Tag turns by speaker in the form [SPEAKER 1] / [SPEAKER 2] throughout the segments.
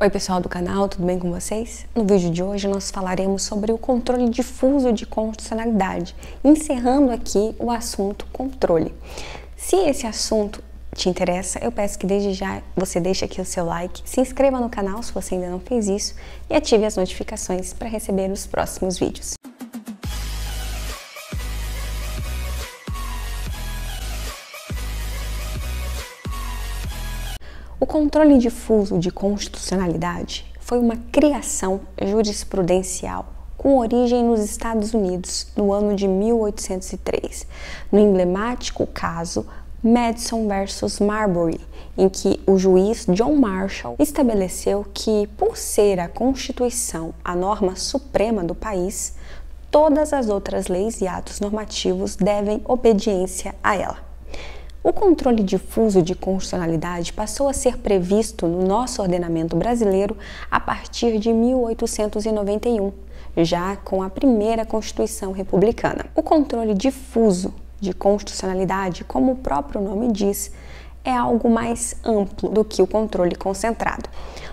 [SPEAKER 1] Oi pessoal do canal, tudo bem com vocês? No vídeo de hoje nós falaremos sobre o controle difuso de constitucionalidade, encerrando aqui o assunto controle. Se esse assunto te interessa, eu peço que desde já você deixe aqui o seu like, se inscreva no canal se você ainda não fez isso e ative as notificações para receber os próximos vídeos. O controle difuso de constitucionalidade foi uma criação jurisprudencial com origem nos Estados Unidos no ano de 1803, no emblemático caso Madison versus Marbury, em que o juiz John Marshall estabeleceu que, por ser a Constituição a norma suprema do país, todas as outras leis e atos normativos devem obediência a ela. O controle difuso de constitucionalidade passou a ser previsto no nosso ordenamento brasileiro a partir de 1891, já com a primeira Constituição republicana. O controle difuso de constitucionalidade, como o próprio nome diz, é algo mais amplo do que o controle concentrado.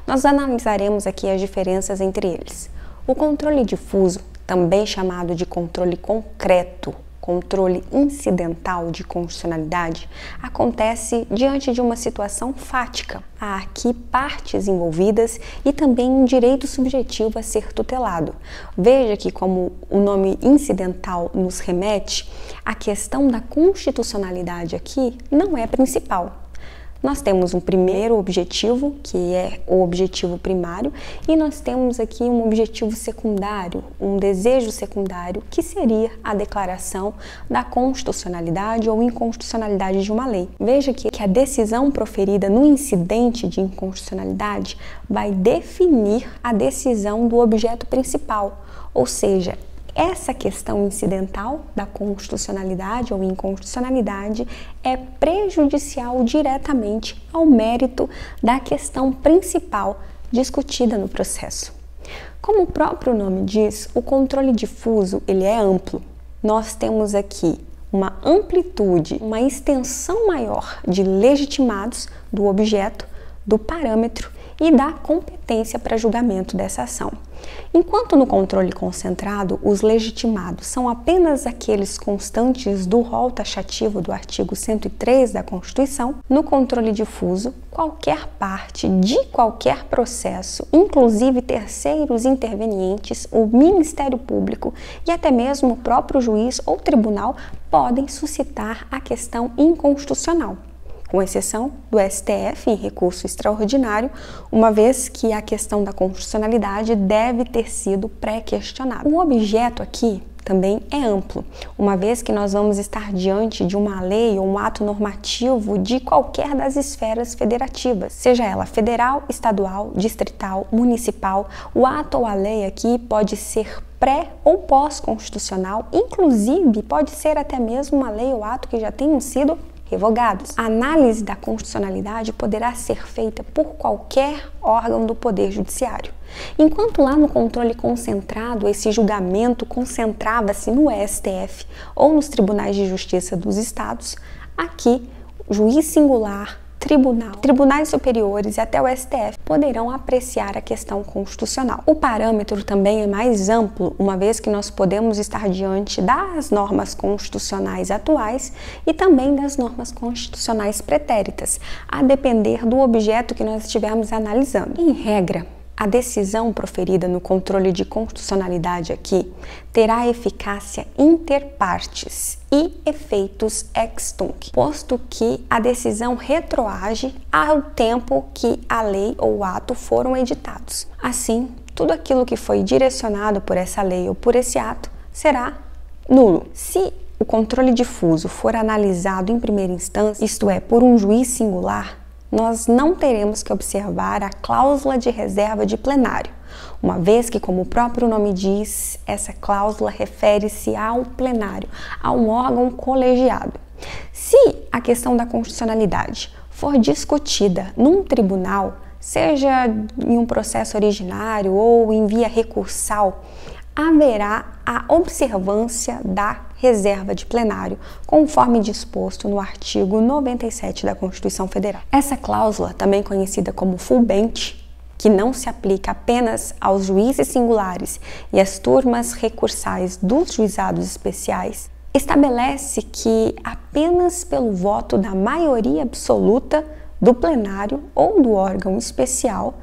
[SPEAKER 1] Nós analisaremos aqui as diferenças entre eles. O controle difuso, também chamado de controle concreto, controle incidental de constitucionalidade, acontece diante de uma situação fática. Há aqui partes envolvidas e também um direito subjetivo a ser tutelado. Veja que, como o nome incidental nos remete, a questão da constitucionalidade aqui não é principal. Nós temos um primeiro objetivo, que é o objetivo primário, e nós temos aqui um objetivo secundário, um desejo secundário, que seria a declaração da constitucionalidade ou inconstitucionalidade de uma lei. Veja que a decisão proferida no incidente de inconstitucionalidade vai definir a decisão do objeto principal, ou seja, essa questão incidental da constitucionalidade ou inconstitucionalidade é prejudicial diretamente ao mérito da questão principal discutida no processo. Como o próprio nome diz, o controle difuso ele é amplo. Nós temos aqui uma amplitude, uma extensão maior de legitimados do objeto, do parâmetro e da competência para julgamento dessa ação. Enquanto no controle concentrado, os legitimados são apenas aqueles constantes do rol taxativo do artigo 103 da Constituição, no controle difuso, qualquer parte de qualquer processo, inclusive terceiros intervenientes, o Ministério Público e até mesmo o próprio juiz ou tribunal podem suscitar a questão inconstitucional, com exceção do STF em recurso extraordinário, uma vez que a questão da constitucionalidade deve ter sido pré-questionada. O objeto aqui também é amplo, uma vez que nós vamos estar diante de uma lei ou um ato normativo de qualquer das esferas federativas, seja ela federal, estadual, distrital, municipal. O ato ou a lei aqui pode ser pré ou pós-constitucional, inclusive pode ser até mesmo uma lei ou ato que já tenham sido revogados. A análise da constitucionalidade poderá ser feita por qualquer órgão do Poder Judiciário. Enquanto lá no controle concentrado, esse julgamento concentrava-se no STF ou nos tribunais de justiça dos estados, aqui, juiz singular, tribunais superiores e até o STF poderão apreciar a questão constitucional. O parâmetro também é mais amplo, uma vez que nós podemos estar diante das normas constitucionais atuais e também das normas constitucionais pretéritas, a depender do objeto que nós estivermos analisando. Em regra, a decisão proferida no controle de constitucionalidade aqui terá eficácia inter partes e efeitos ex tunc, posto que a decisão retroage ao tempo que a lei ou o ato foram editados. Assim, tudo aquilo que foi direcionado por essa lei ou por esse ato será nulo. Se o controle difuso for analisado em primeira instância, isto é, por um juiz singular, nós não teremos que observar a cláusula de reserva de plenário, uma vez que, como o próprio nome diz, essa cláusula refere-se ao plenário, a um órgão colegiado. Se a questão da constitucionalidade for discutida num tribunal, seja em um processo originário ou em via recursal, haverá a observância da reserva de plenário, conforme disposto no artigo 97 da Constituição Federal. Essa cláusula, também conhecida como full bench, que não se aplica apenas aos juízes singulares e às turmas recursais dos juizados especiais, estabelece que apenas pelo voto da maioria absoluta do plenário ou do órgão especial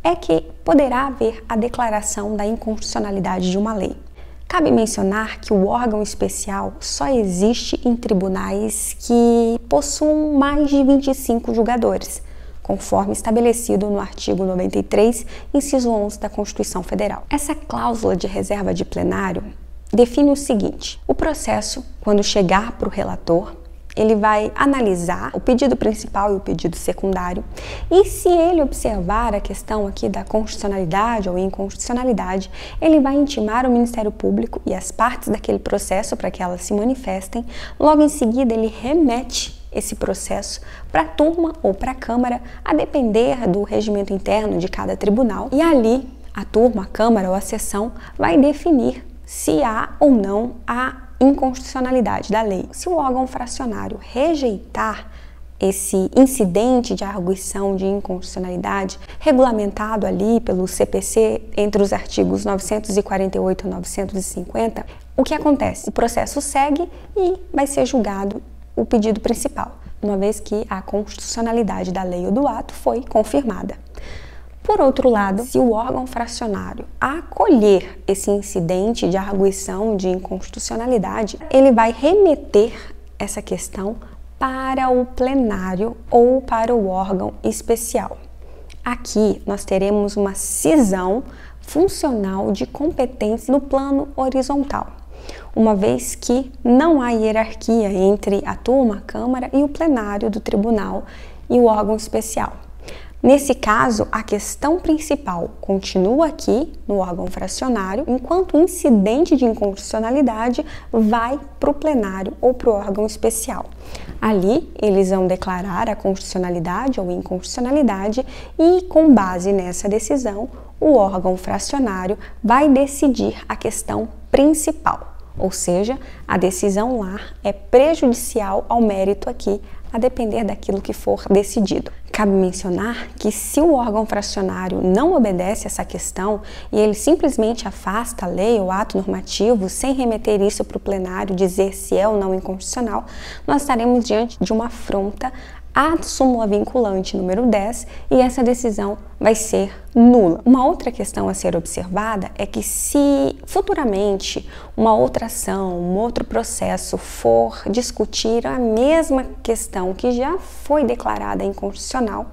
[SPEAKER 1] é que poderá haver a declaração da inconstitucionalidade de uma lei. Cabe mencionar que o órgão especial só existe em tribunais que possuam mais de 25 julgadores, conforme estabelecido no artigo 93, inciso 11 da Constituição Federal. Essa cláusula de reserva de plenário define o seguinte: o processo, quando chegar para o relator, ele vai analisar o pedido principal e o pedido secundário, e se ele observar a questão aqui da constitucionalidade ou inconstitucionalidade, ele vai intimar o Ministério Público e as partes daquele processo para que elas se manifestem. Logo em seguida, ele remete esse processo para a turma ou para a Câmara, a depender do regimento interno de cada tribunal, e ali a turma, a Câmara ou a seção vai definir se há ou não a inconstitucionalidade da lei. Se o órgão fracionário rejeitar esse incidente de arguição de inconstitucionalidade regulamentado ali pelo CPC entre os artigos 948 e 950, o que acontece? O processo segue e vai ser julgado o pedido principal, uma vez que a constitucionalidade da lei ou do ato foi confirmada. Por outro lado, se o órgão fracionário acolher esse incidente de arguição de inconstitucionalidade, ele vai remeter essa questão para o plenário ou para o órgão especial. Aqui nós teremos uma cisão funcional de competência no plano horizontal, uma vez que não há hierarquia entre a turma, a Câmara e o plenário do tribunal e o órgão especial. Nesse caso, a questão principal continua aqui no órgão fracionário, enquanto o incidente de inconstitucionalidade vai para o plenário ou para o órgão especial. Ali, eles vão declarar a constitucionalidade ou inconstitucionalidade e, com base nessa decisão, o órgão fracionário vai decidir a questão principal. Ou seja, a decisão lá é prejudicial ao mérito aqui, a depender daquilo que for decidido. Cabe mencionar que se o órgão fracionário não obedece essa questão e ele simplesmente afasta a lei ou ato normativo sem remeter isso para o plenário, dizer se é ou não inconstitucional, nós estaremos diante de uma afronta à súmula vinculante número 10 e essa decisão vai ser nula. Uma outra questão a ser observada é que se futuramente uma outra ação, um outro processo for discutir a mesma questão que já foi declarada inconstitucional,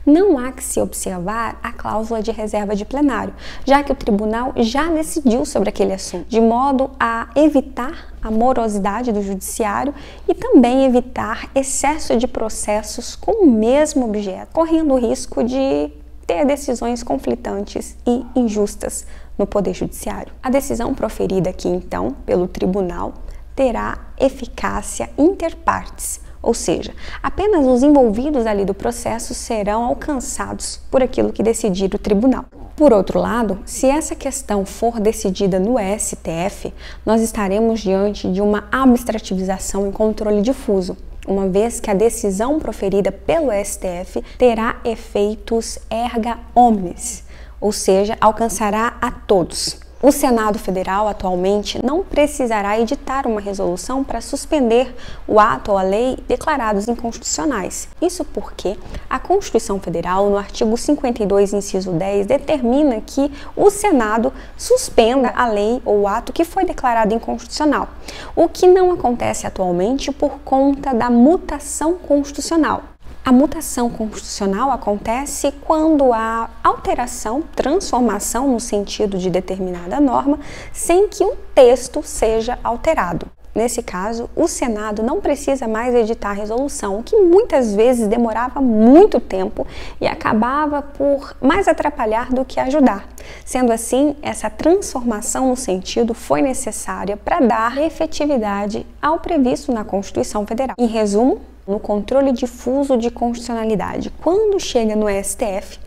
[SPEAKER 1] não há que se observar a cláusula de reserva de plenário, já que o tribunal já decidiu sobre aquele assunto, de modo a evitar a morosidade do judiciário e também evitar excesso de processos com o mesmo objeto, correndo o risco de ter decisões conflitantes e injustas no Poder Judiciário. A decisão proferida aqui, então, pelo tribunal terá eficácia inter partes, ou seja, apenas os envolvidos ali do processo serão alcançados por aquilo que decidir o tribunal. Por outro lado, se essa questão for decidida no STF, nós estaremos diante de uma abstrativização e controle difuso, uma vez que a decisão proferida pelo STF terá efeitos erga omnes, ou seja, alcançará a todos. O Senado Federal atualmente não precisará editar uma resolução para suspender o ato ou a lei declarados inconstitucionais. Isso porque a Constituição Federal, no artigo 52, inciso 10, determina que o Senado suspenda a lei ou o ato que foi declarado inconstitucional, o que não acontece atualmente por conta da mutação constitucional. A mutação constitucional acontece quando há alteração, transformação no sentido de determinada norma, sem que o texto seja alterado. Nesse caso, o Senado não precisa mais editar a resolução, o que muitas vezes demorava muito tempo e acabava por mais atrapalhar do que ajudar. Sendo assim, essa transformação no sentido foi necessária para dar efetividade ao previsto na Constituição Federal. Em resumo, no controle difuso de constitucionalidade, quando chega no STF,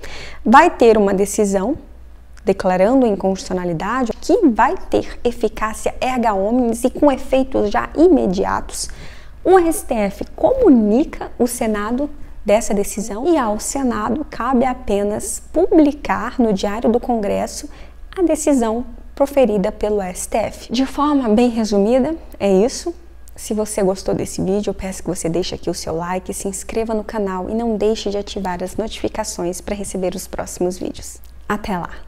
[SPEAKER 1] vai ter uma decisão declarando inconstitucionalidade que vai ter eficácia erga omnes e com efeitos já imediatos. O STF comunica o Senado dessa decisão e ao Senado cabe apenas publicar no Diário do Congresso a decisão proferida pelo STF. De forma bem resumida, é isso. Se você gostou desse vídeo, eu peço que você deixe aqui o seu like, se inscreva no canal e não deixe de ativar as notificações para receber os próximos vídeos. Até lá!